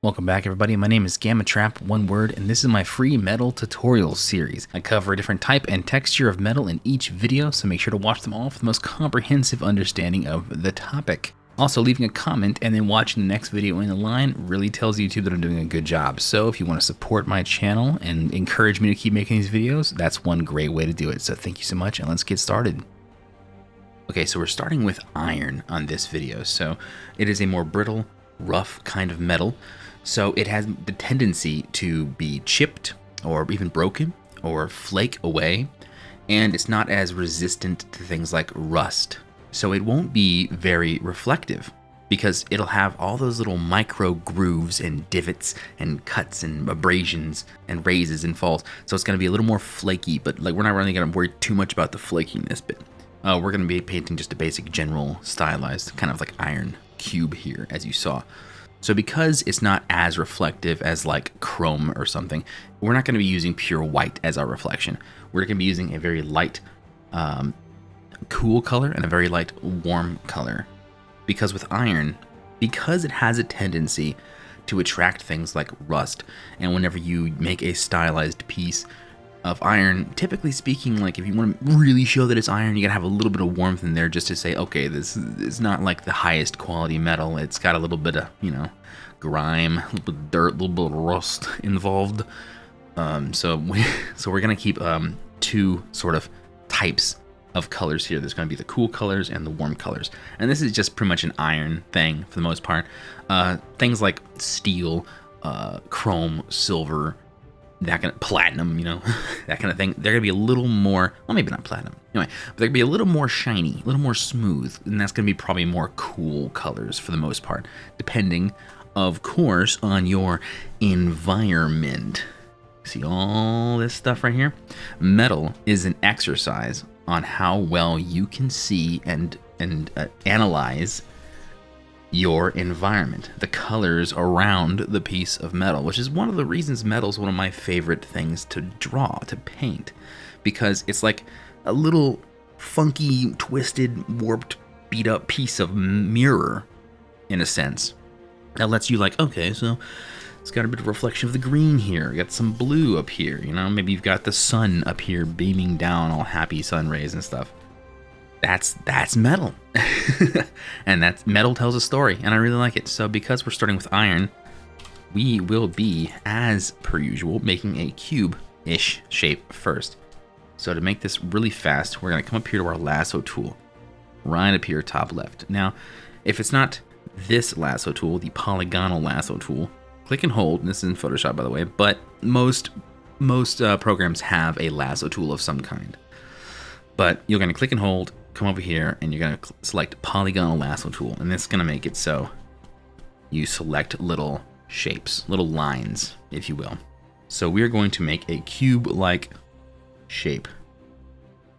Welcome back everybody, my name is Gammatrap, one word, and this is my free metal tutorial series. I cover a different type and texture of metal in each video, so make sure to watch them all for the most comprehensive understanding of the topic. Also, leaving a comment and then watching the next video in the line really tells YouTube that I'm doing a good job. So if you want to support my channel and encourage me to keep making these videos, that's one great way to do it. So thank you so much, and let's get started. Okay, so we're starting with iron on this video. So it is a more brittle, rough kind of metal. So it has the tendency to be chipped or even broken or flake away, and it's not as resistant to things like rust. So it won't be very reflective because it'll have all those little micro grooves and divots and cuts and abrasions and raises and falls. So it's going to be a little more flaky, but like we're not really going to worry too much about the flakiness bit. We're going to be painting just a basic general stylized kind of like iron cube here, as you saw. So because it's not as reflective as like chrome or something, we're not going to be using pure white as our reflection. We're going to be using a very light cool color and a very light warm color. Because with iron, because it has a tendency to attract things like rust, and whenever you make a stylized piece of iron, typically speaking, like if you want to really show that it's iron, you gotta have a little bit of warmth in there just to say, okay, this is not like the highest quality metal. It's got a little bit of, you know, grime, a little bit of dirt, a little bit of rust involved. So we're gonna keep two sort of types of colors here. There's gonna be the cool colors and the warm colors. And this is just pretty much an iron thing for the most part. Things like steel, chrome, silver, that kind of platinum, you know, that kind of thing. They're gonna be a little more, well, maybe not platinum, anyway, but they're gonna be a little more shiny, a little more smooth, and that's gonna be probably more cool colors for the most part, depending, of course, on your environment. See all this stuff right here? Metal is an exercise on how well you can see and analyze your environment, the colors around the piece of metal, which is one of the reasons metal is one of my favorite things to draw, to paint, because it's like a little funky, twisted, warped, beat up piece of mirror, in a sense, that lets you like, okay, so it's got a bit of reflection of the green here, got some blue up here, you know, maybe you've got the sun up here beaming down, all happy sun rays and stuff. That's metal. And that metal tells a story, and I really like it. So because we're starting with iron, we will be, as per usual, making a cube-ish shape first. So to make this really fast, we're going to come up here to our lasso tool, right up here top left. Now, if it's not this lasso tool, the polygonal lasso tool, click and hold. This is in Photoshop, by the way, but most programs have a lasso tool of some kind. But you're going to click and hold, come over here, and you're going to select polygonal lasso tool, and this is going to make it so you select little shapes, little lines, if you will. So we're going to make a cube-like shape.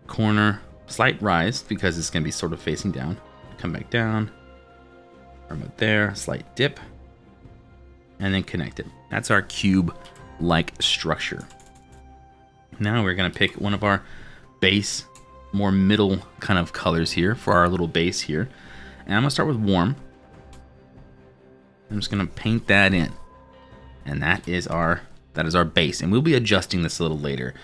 Corner, slight rise, because it's going to be sort of facing down. Come back down, from about there, slight dip, and then connect it. That's our cube-like structure. Now we're going to pick one of our base, more middle kind of colors here for our little base here, and I'm gonna start with warm. I'm just gonna paint that in, and that is our base, and we'll be adjusting this a little later,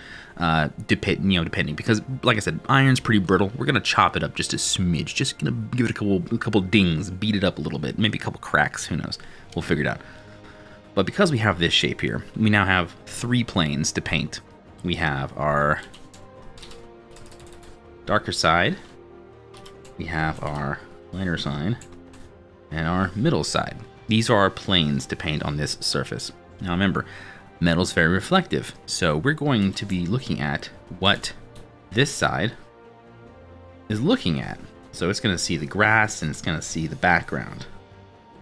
depending, because like I said, iron's pretty brittle. We're gonna chop it up just a smidge, just gonna give it a couple dings, beat it up a little bit, maybe a couple cracks, who knows, we'll figure it out. But because we have this shape here, we now have 3 planes to paint. We have our darker side, we have our lighter side, and our middle side. These are our planes to paint on this surface. Now remember, metal's very reflective, so we're going to be looking at what this side is looking at. So it's going to see the grass and it's going to see the background.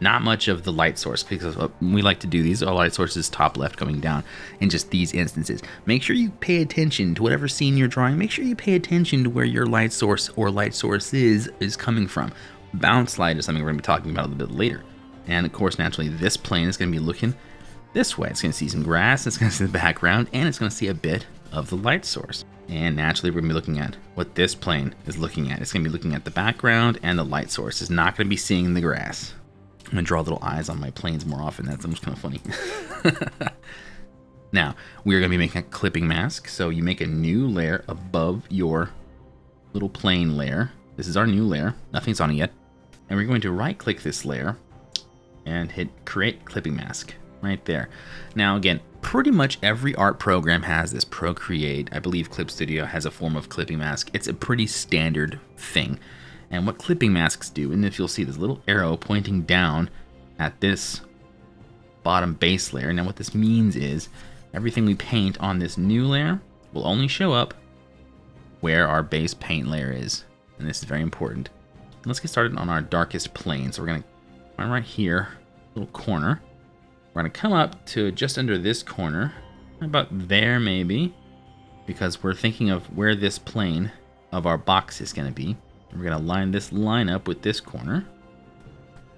Not much of the light source, because we like to do these. Our light source is top left going down in just these instances. Make sure you pay attention to whatever scene you're drawing. Make sure you pay attention to where your light source or light sources is coming from. Bounce light is something we're going to be talking about a little bit later. And of course, naturally, this plane is going to be looking this way. It's going to see some grass, it's going to see the background, and it's going to see a bit of the light source. And naturally, we're going to be looking at what this plane is looking at. It's going to be looking at the background and the light source. It's not going to be seeing the grass. I'm gonna draw little eyes on my planes more often. That's almost kind of funny. Now, we are gonna be making a clipping mask. So you make a new layer above your little plane layer. This is our new layer. Nothing's on it yet. And we're going to right click this layer and hit create clipping mask right there. Now again, pretty much every art program has this. Procreate, I believe Clip Studio has a form of clipping mask. It's a pretty standard thing. And what clipping masks do, and if you'll see this little arrow pointing down at this bottom base layer. Now what this means is everything we paint on this new layer will only show up where our base paint layer is. And this is very important. Let's get started on our darkest plane. So we're gonna find right here, little corner. We're gonna come up to just under this corner, about there maybe, because we're thinking of where this plane of our box is gonna be. And we're gonna line this line up with this corner.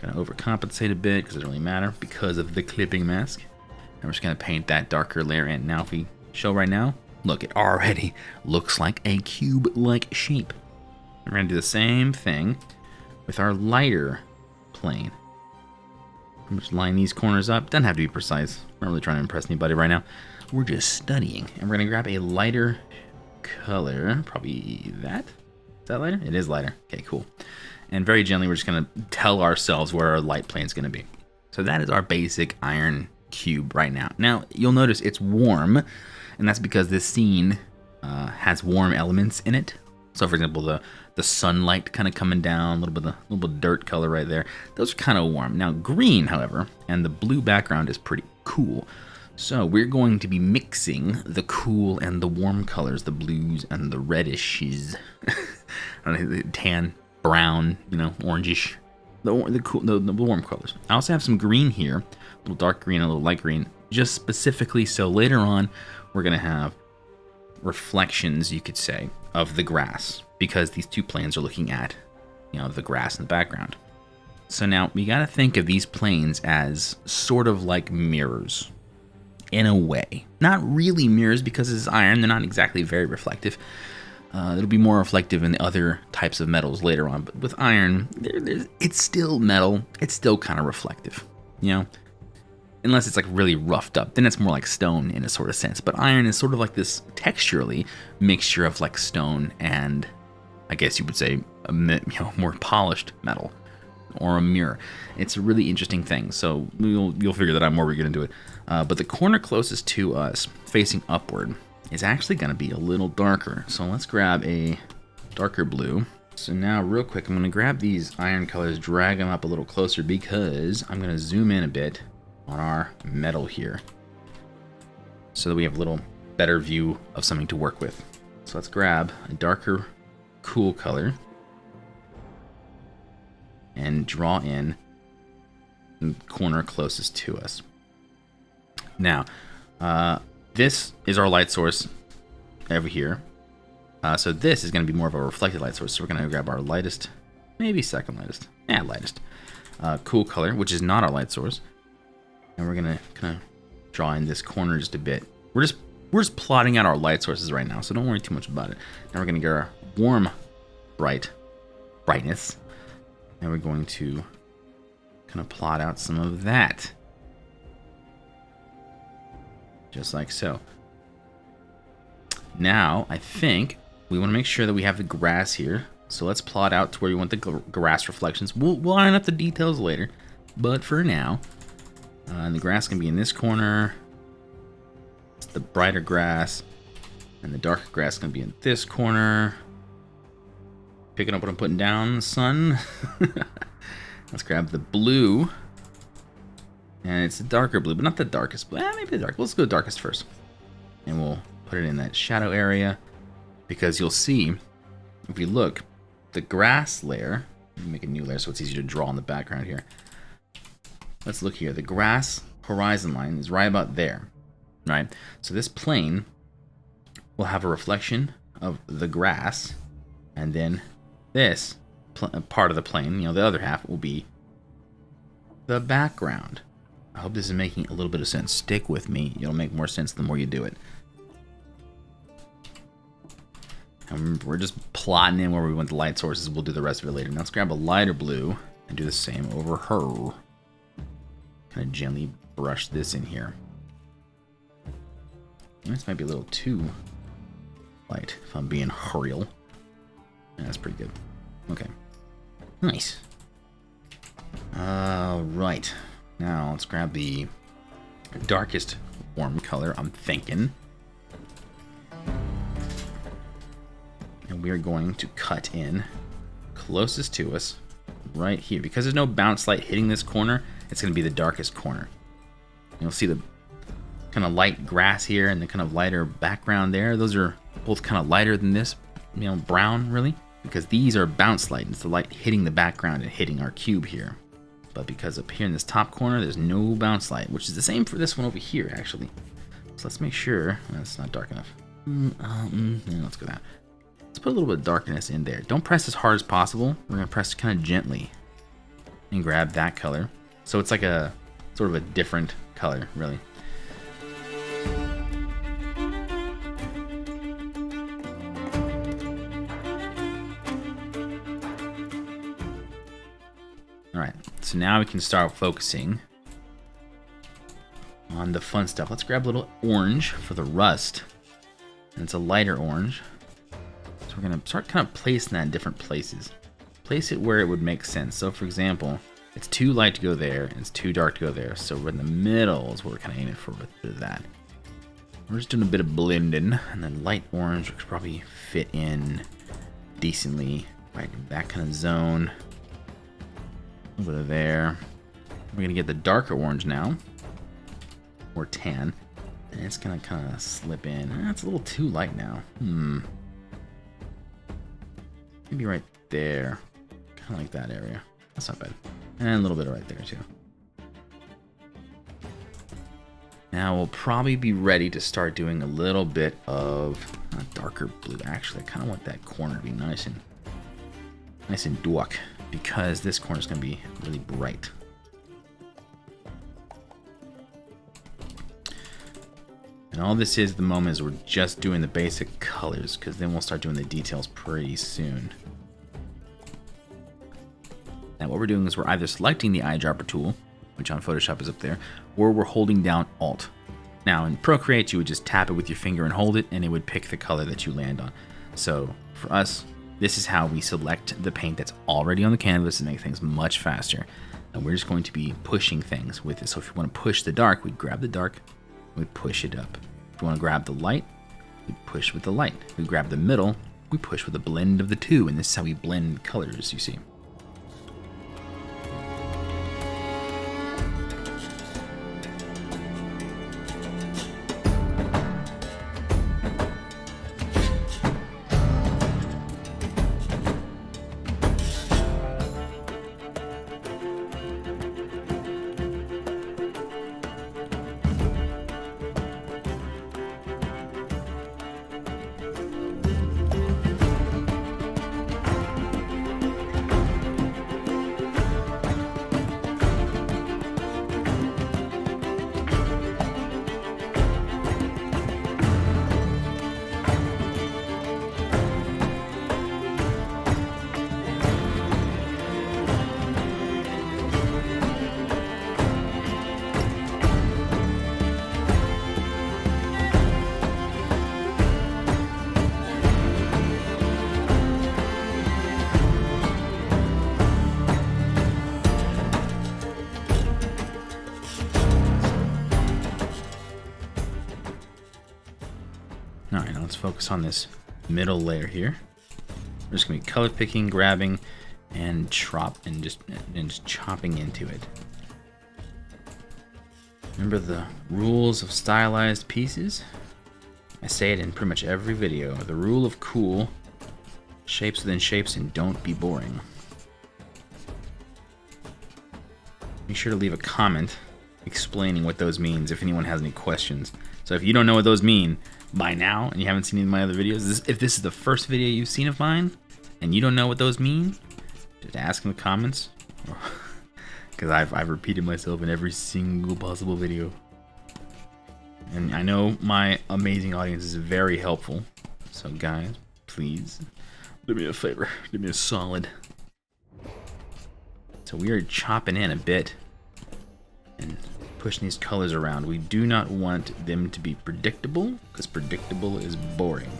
Gonna overcompensate a bit because it doesn't really matter because of the clipping mask. And we're just gonna paint that darker layer in. Now if we show right now, look, it already looks like a cube-like shape. We're gonna do the same thing with our lighter plane. Pretty much line these corners up. Doesn't have to be precise. We're not really trying to impress anybody right now. We're just studying. And we're gonna grab a lighter color. Probably that. Is that lighter? It is lighter. Okay, cool. And very gently, we're just gonna tell ourselves where our light plane is gonna be. So that is our basic iron cube right now. Now, you'll notice it's warm, and that's because this scene has warm elements in it. So for example, the sunlight kind of coming down, a little bit of dirt color right there. Those are kind of warm. Now green, however, and the blue background is pretty cool. So we're going to be mixing the cool and the warm colors, the blues and the redishes. I don't know, the tan, brown, you know, orangish. The warm colors. I also have some green here, a little dark green, a little light green, just specifically so later on we're gonna have reflections, you could say, of the grass, because these two planes are looking at, you know, the grass in the background. So now we got to think of these planes as sort of like mirrors in a way. Not really mirrors because it's iron, they're not exactly very reflective. It'll be more reflective in the other types of metals later on, but with iron, it's still metal, it's still kind of reflective, you know? Unless it's like really roughed up, then it's more like stone in a sort of sense. But iron is sort of like this texturally mixture of like stone and I guess you would say a more polished metal or a mirror. It's a really interesting thing. So you'll figure that out more. We're gonna do it. But the corner closest to us, facing upward, is actually gonna be a little darker. So let's grab a darker blue. So now real quick, I'm gonna grab these iron colors, drag them up a little closer because I'm gonna zoom in a bit on our metal here so that we have a little better view of something to work with. So let's grab a darker cool color and draw in the corner closest to us. Now this is our light source over here, so this is going to be more of a reflected light source. So we're going to grab our lightest, maybe second lightest, lightest cool color, which is not our light source. And we're gonna kind of draw in this corner just a bit. We're just plotting out our light sources right now, so don't worry too much about it. Now we're gonna get our warm brightness, and we're going to kind of plot out some of that, just like so. Now I think we want to make sure that we have the grass here, so let's plot out to where we want the grass reflections. We'll iron up the details later, but for now. And the grass can be in this corner. It's the brighter grass. And the darker grass can be in this corner. Picking up what I'm putting down, sun. Let's grab the blue. And it's a darker blue, but not the darkest blue. Maybe the dark. Let's go darkest first. And we'll put it in that shadow area. Because you'll see, if we look, the grass layer, make a new layer so it's easier to draw in the background here. Let's look here. The grass horizon line is right about there, right? So this plane will have a reflection of the grass, and then this part of the plane, you know, the other half will be the background. I hope this is making a little bit of sense. Stick with me. It'll make more sense the more you do it. And we're just plotting in where we want the light sources. We'll do the rest of it later. Now let's grab a lighter blue and do the same over her. kind of gently brush this in here. This might be a little too light, if I'm being real. Yeah, that's pretty good. Okay. Nice. Right. Now, let's grab the darkest warm color, I'm thinking. And we are going to cut in closest to us right here. Because there's no bounce light hitting this corner, it's going to be the darkest corner. You'll see the kind of light grass here and the kind of lighter background there. Those are both kind of lighter than this, you know, brown really, because these are bounce light. It's the light hitting the background and hitting our cube here. But because up here in this top corner, there's no bounce light, which is the same for this one over here, actually. So let's make sure that's not dark enough. Yeah, let's go that. Let's put a little bit of darkness in there. Don't press as hard as possible. We're gonna press kind of gently and grab that color. So it's like a sort of a different color, really. Alright, so now we can start focusing on the fun stuff. Let's grab a little orange for the rust. And it's a lighter orange. So we're going to start kind of placing that in different places. Place it where it would make sense. So for example, it's too light to go there, and it's too dark to go there. So we're in the middle is what we're kind of aiming for with that. We're just doing a bit of blending, and then light orange would probably fit in decently right in that kind of zone. A little bit of there. We're gonna get the darker orange now, or tan, and it's gonna kind of slip in. It's a little too light now. Maybe right there, kind of like that area. That's not bad. And a little bit right there too. Now we'll probably be ready to start doing a little bit of darker blue. Actually, I kind of want that corner to be nice and dark, because this corner is going to be really bright. And all this is at the moment is we're just doing the basic colors, because then we'll start doing the details pretty soon. Now what we're doing is we're either selecting the eyedropper tool, which on Photoshop is up there, or we're holding down Alt. Now in Procreate, you would just tap it with your finger and hold it, and it would pick the color that you land on. So for us, this is how we select the paint that's already on the canvas to make things much faster. And we're just going to be pushing things with it. So if you want to push the dark, we'd grab the dark, we'd push it up. If you want to grab the light, we push with the light. If we grab the middle, we push with a blend of the two, and this is how we blend colors, you see. Alright, now let's focus on this middle layer here. We're just going to be color picking, grabbing, and just chopping into it. Remember the rules of stylized pieces? I say it in pretty much every video. The rule of cool: shapes within shapes, and don't be boring. Make sure to leave a comment explaining what those means if anyone has any questions. So if you don't know what those mean by now and you haven't seen any of my other videos, if this is the first video you've seen of mine and you don't know what those mean, just ask in the comments, because I've repeated myself in every single possible video. And I know my amazing audience is very helpful, so guys, please do me a favor, do me a solid. So we are chopping in a bit, and pushing these colors around. We do not want them to be predictable, because predictable is boring.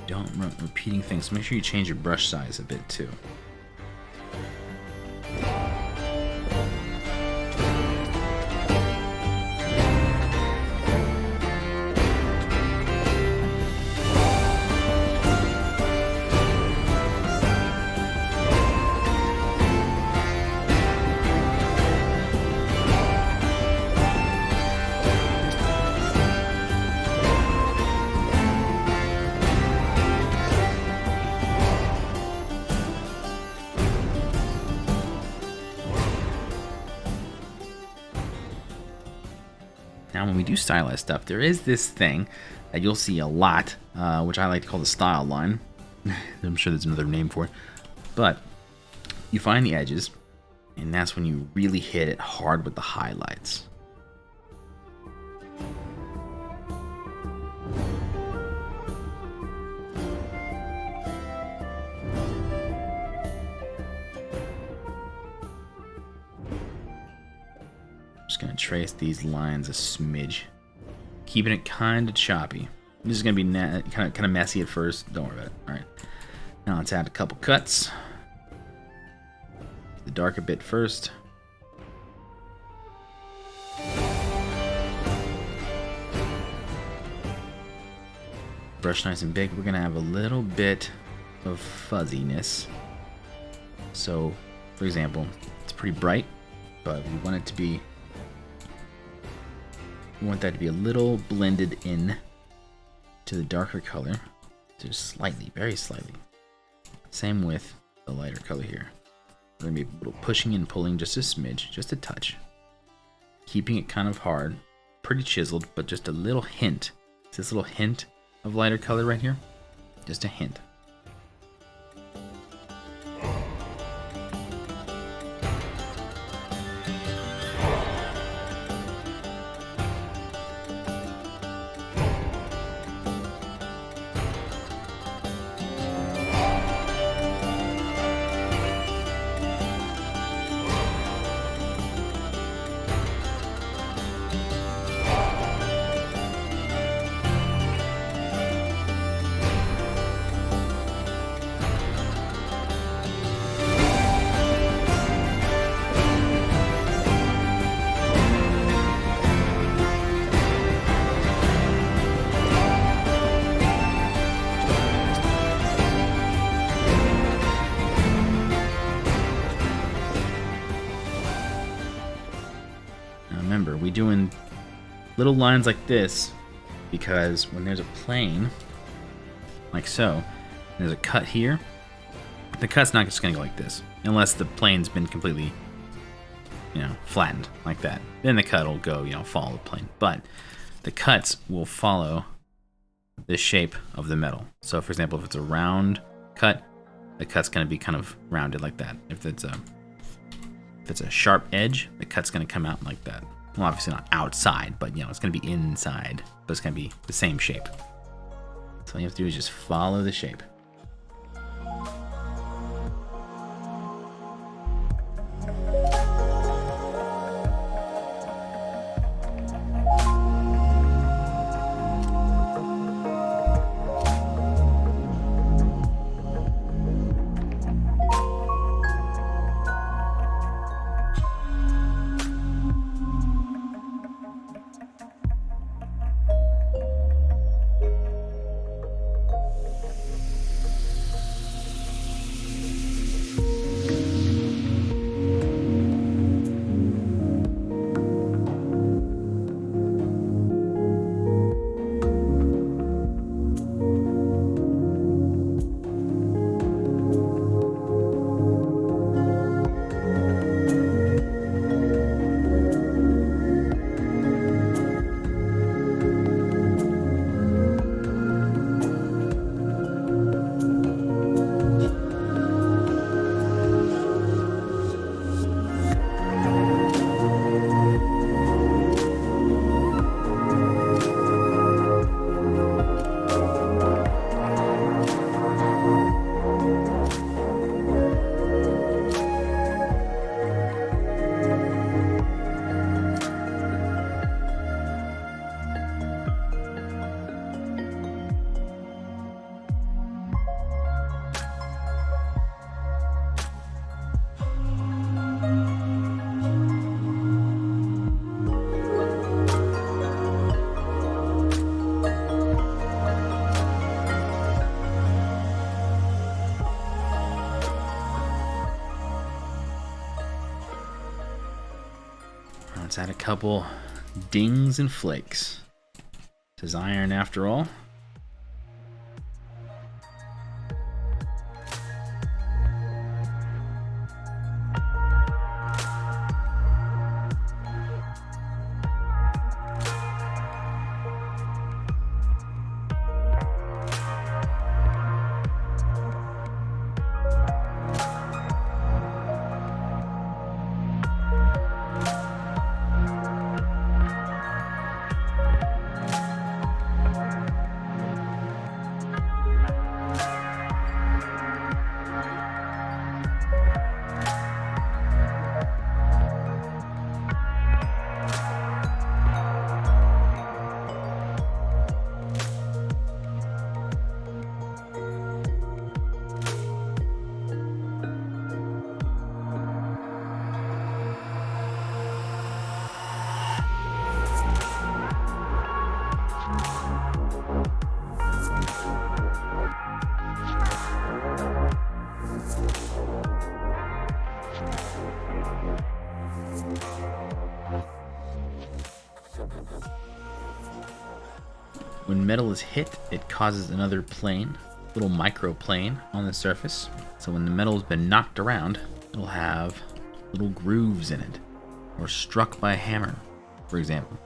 Don't want repeating things. So make sure you change your brush size a bit too. Now, when we do stylized stuff, there is this thing that you'll see a lot, which I like to call the style line. I'm sure there's another name for it. But you find the edges, and that's when you really hit it hard with the highlights. Just gonna trace these lines a smidge, keeping it kind of choppy. This is gonna be kind of messy at first. Don't worry about it. All right. Now let's add a couple cuts. The darker bit first. Brush nice and big. We're gonna have a little bit of fuzziness. So, for example, it's pretty bright, but we want it to be. We want that to be a little blended in to the darker color, just slightly, very slightly. Same with the lighter color here. We're gonna be a little pushing and pulling just a smidge, just a touch. Keeping it kind of hard, pretty chiseled, but just a little hint. It's this little hint of lighter color right here, just a hint. Remember, we're doing little lines like this because when there's a plane, like so, there's a cut here, the cut's not just going to go like this, unless the plane's been completely, flattened like that. Then the cut will go, follow the plane. But the cuts will follow the shape of the metal. So, for example, if it's a round cut, the cut's going to be kind of rounded like that. If it's a sharp edge, the cut's going to come out like that. Well, obviously not outside, but it's going to be inside, but it's going to be the same shape. So all you have to do is just follow the shape. Add a couple dings and flakes. This is iron after all. When metal is hit, it causes another plane, little microplane on the surface. So when the metal has been knocked around, it'll have little grooves in it, or struck by a hammer, for example.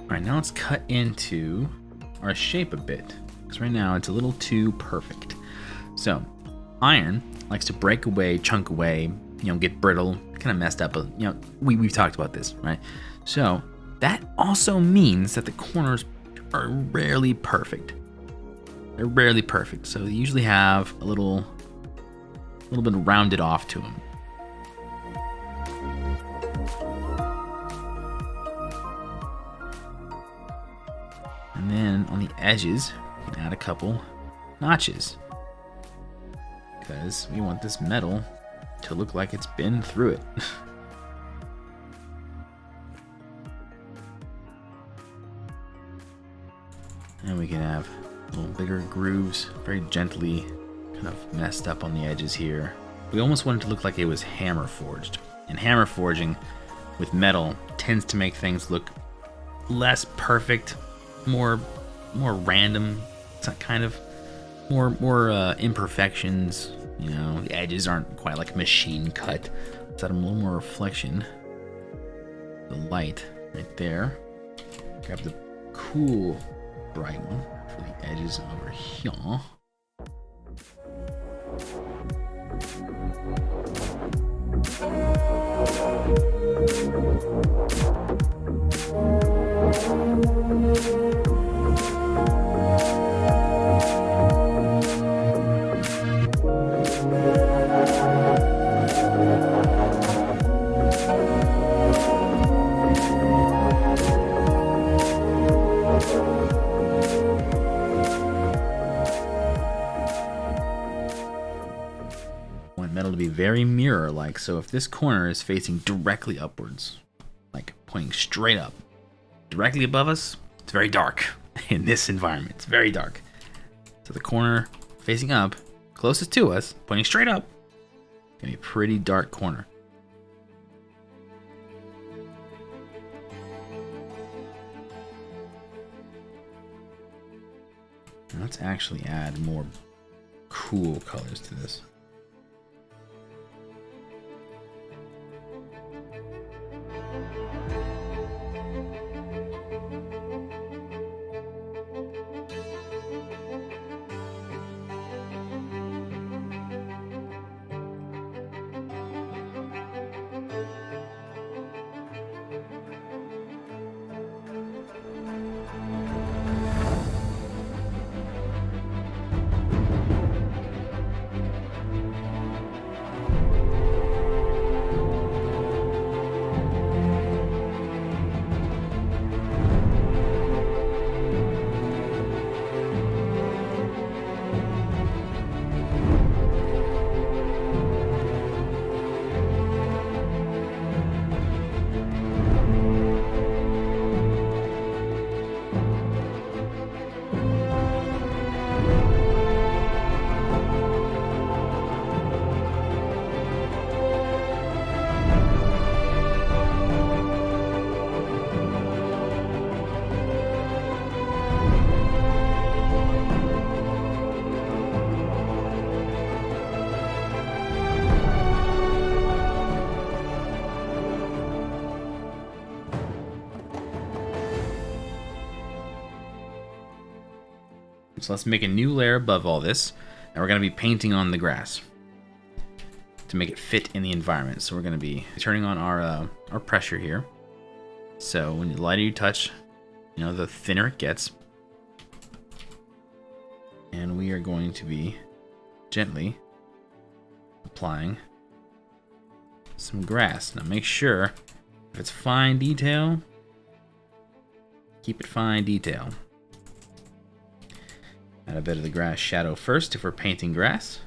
Alright, now let's cut into our shape a bit, because right now it's a little too perfect. So, iron likes to break away, chunk away, get brittle, kind of messed up. We've talked about this, right? So, that also means that the corners are rarely perfect. They're rarely perfect, so they usually have a little bit rounded off to them. And then on the edges, we can add a couple notches, because we want this metal to look like it's been through it. And we can have little bigger grooves, very gently kind of messed up on the edges here. We almost want it to look like it was hammer forged. And hammer forging with metal tends to make things look less perfect, more random, kind of more imperfections. The edges aren't quite like machine cut. Let's add a little more reflection. The light right there. Grab the cool bright one for the edges over here. Metal to be very mirror-like, so if this corner is facing directly upwards, like pointing straight up, directly above us, it's very dark. In this environment, it's very dark. So the corner facing up, closest to us, pointing straight up, gonna be a pretty dark corner. Now let's actually add more cool colors to this. So let's make a new layer above all this, and we're going to be painting on the grass to make it fit in the environment. So we're going to be turning on our pressure here. So when the lighter you touch, you know, the thinner it gets. And we are going to be gently applying some grass. Now make sure if it's fine detail, keep it fine detail. Add a bit of the grass shadow first if we're painting grass.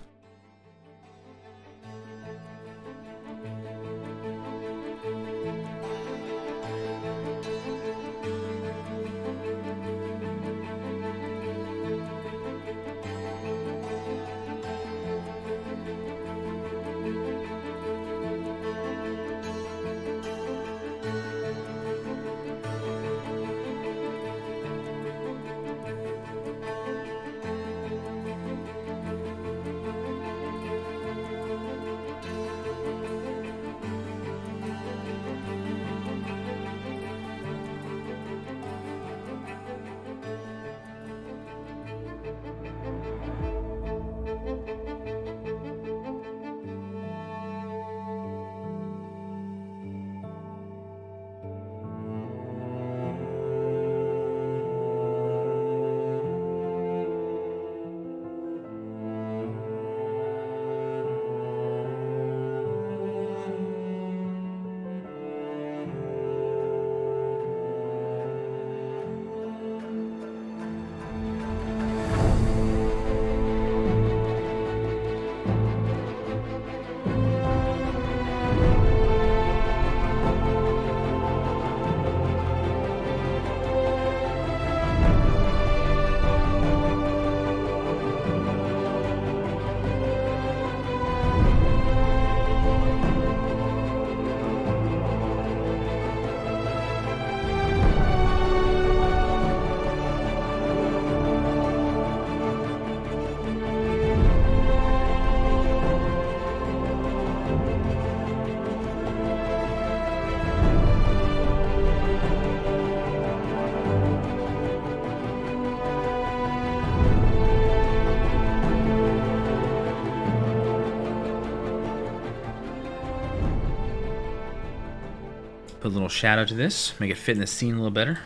Put a little shadow to this, make it fit in the scene a little better.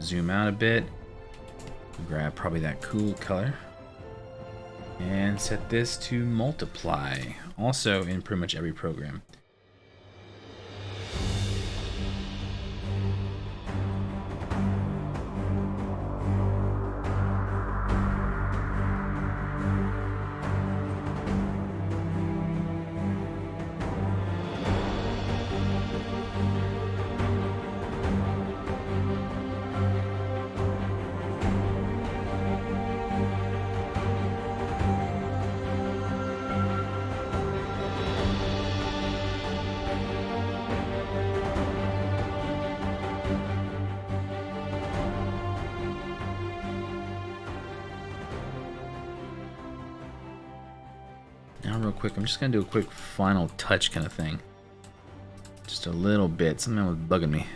Zoom out a bit. Grab probably that cool color. And set this to multiply. Also in pretty much every program. Now real quick, I'm just going to do a quick final touch kind of thing. Just a little bit, something was bugging me.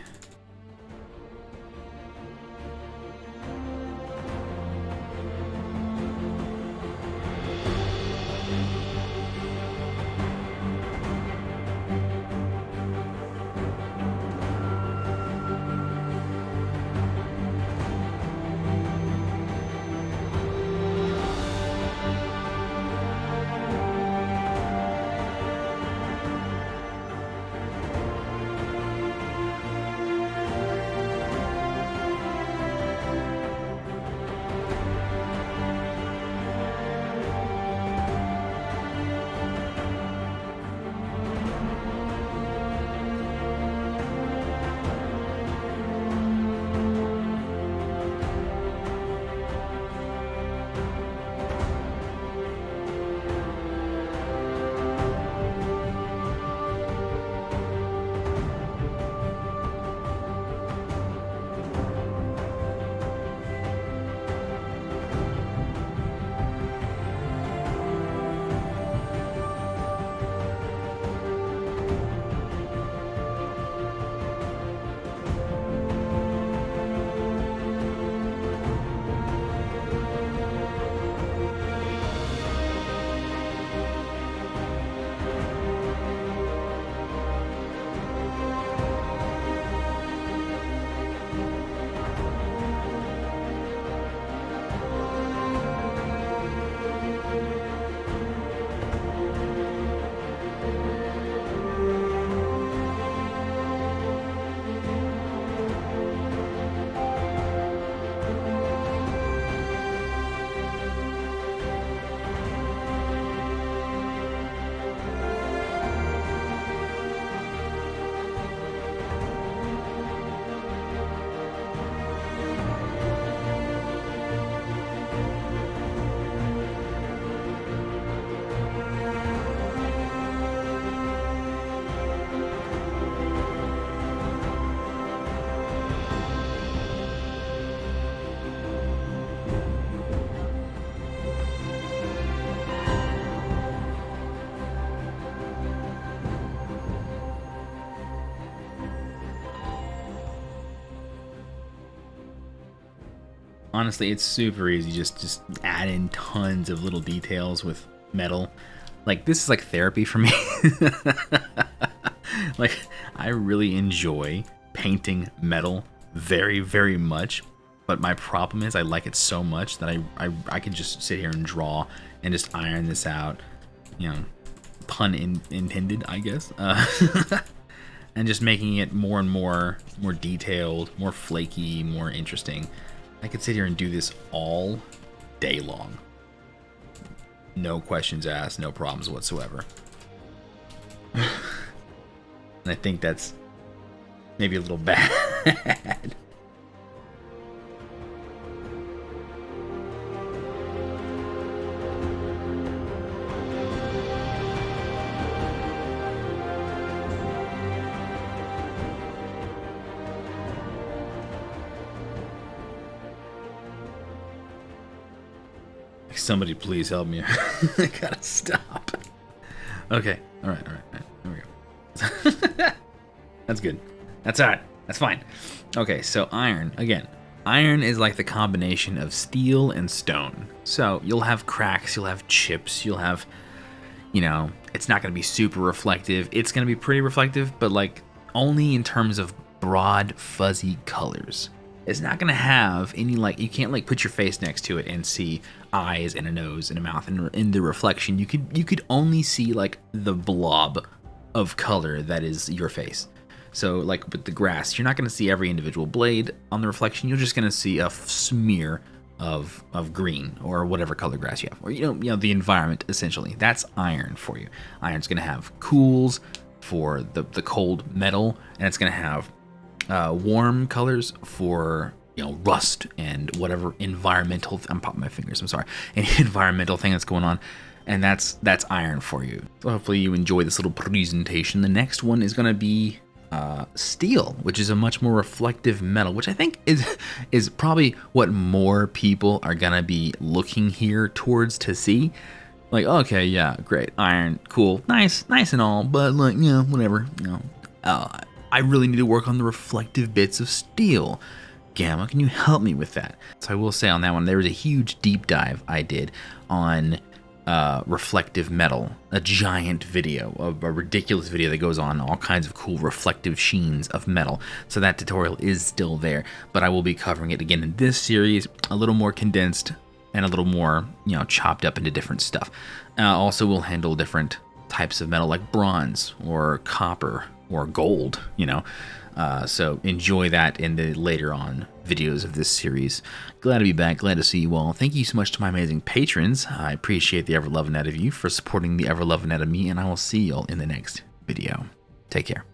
Honestly, it's super easy. Just add in tons of little details with metal. Like, this is like therapy for me. Like, I really enjoy painting metal very, very much. But my problem is I like it so much that I could just sit here and draw and just iron this out. You know, pun intended, I guess. And just making it more and more detailed, more flaky, more interesting. I could sit here and do this all day long. No questions asked, no problems whatsoever. And I think that's maybe a little bad. Somebody please help me. I gotta stop. Okay. All right. There we go. That's good. That's all right. That's fine. Okay, so iron. Again, iron is like the combination of steel and stone. So you'll have cracks, you'll have chips, you'll have, you know, it's not going to be super reflective. It's going to be pretty reflective, but like only in terms of broad, fuzzy colors. It's not going to have any, like, you can't like put your face next to it and see eyes and a nose and a mouth, and in the reflection you could only see like the blob of color that is your face. So like with the grass, you're not going to see every individual blade on the reflection. You're just going to see a smear of green or whatever color grass you have, or you know the environment essentially. That's iron for you. Iron's going to have cools for the cold metal, and it's going to have warm colors for, you know, rust and whatever environmental I'm popping my fingers, I'm sorry, any environmental thing that's going on, and that's iron for you. So hopefully you enjoy this little presentation. The next one is going to be steel, which is a much more reflective metal, which I think is probably what more people are going to be looking here towards to see. Like, okay, yeah, great, iron, cool, nice and all, but like, you know, whatever, you know, I really need to work on the reflective bits of steel. Gamma, can you help me with that? So I will say on that one, there was a huge deep dive I did on reflective metal, a giant video, a ridiculous video that goes on all kinds of cool reflective sheens of metal. So that tutorial is still there, but I will be covering it again in this series, a little more condensed and a little more, you know, chopped up into different stuff. Also, we'll handle different types of metal like bronze or copper or gold, you know. So enjoy that in the later on videos of this series. Glad to be back. Glad to see you all. Thank you so much to my amazing patrons. I appreciate the ever-loving out of you for supporting the ever-loving out of me, and I will see you all in the next video. Take care.